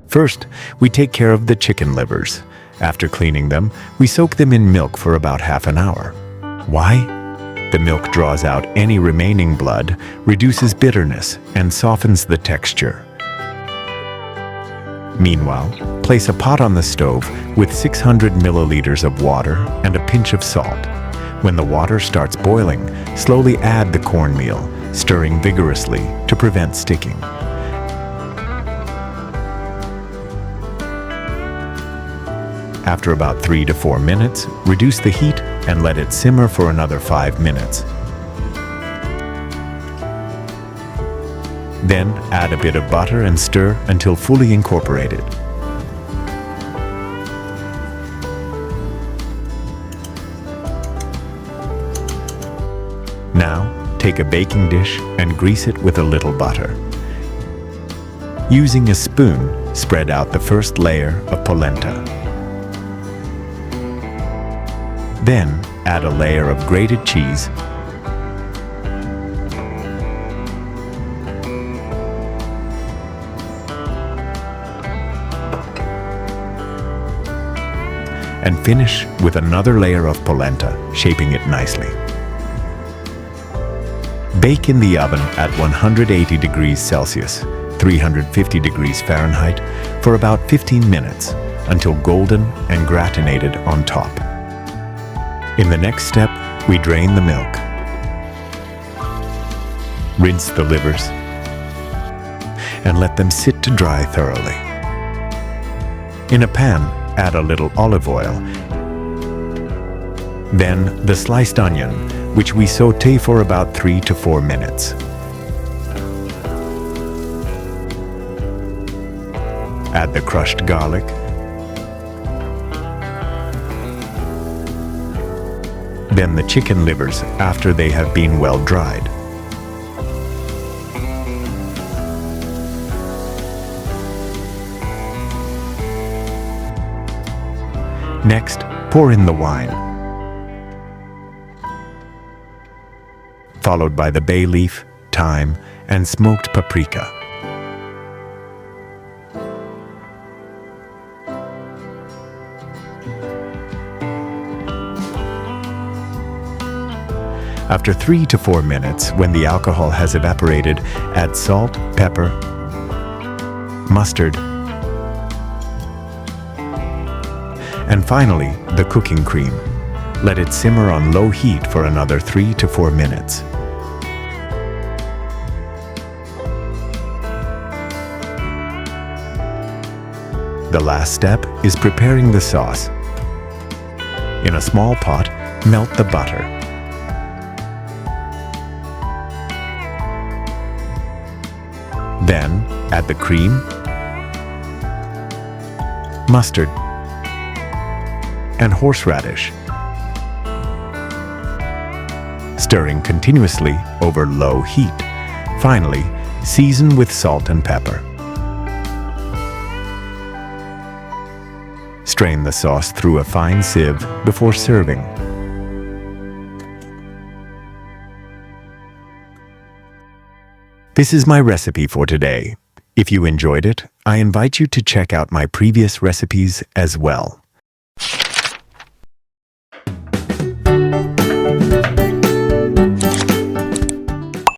First, we take care of the chicken livers. After cleaning them, we soak them in milk for about half an hour. Why? The milk draws out any remaining blood, reduces bitterness, and softens the texture. Meanwhile, place a pot on the stove with 600 milliliters of water and a pinch of salt. When the water starts boiling, slowly add the cornmeal, stirring vigorously to prevent sticking. After about 3 to 4 minutes, reduce the heat and let it simmer for another 5 minutes. Then add a bit of butter and stir until fully incorporated. Now, take a baking dish and grease it with a little butter. Using a spoon, spread out the first layer of polenta. Then, add a layer of grated cheese, and finish with another layer of polenta, shaping it nicely. Bake in the oven at 180 degrees Celsius, 350 degrees Fahrenheit, for about 15 minutes until golden and gratinated on top. In the next step, we drain the milk, rinse the livers, and let them sit to dry thoroughly. In a pan, add a little olive oil, then the sliced onion, which we sauté for about 3 to 4 minutes. Add the crushed garlic, then the chicken livers after they have been well dried. Next, pour in the wine, followed by the bay leaf, thyme, and smoked paprika. After 3 to 4 minutes, when the alcohol has evaporated, add salt, pepper, mustard, and finally, the cooking cream. Let it simmer on low heat for another 3 to 4 minutes. The last step is preparing the sauce. In a small pot, melt the butter. Then, add the cream, mustard, and horseradish, stirring continuously over low heat. Finally, season with salt and pepper. Strain the sauce through a fine sieve before serving. This is my recipe for today. If you enjoyed it, I invite you to check out my previous recipes as well.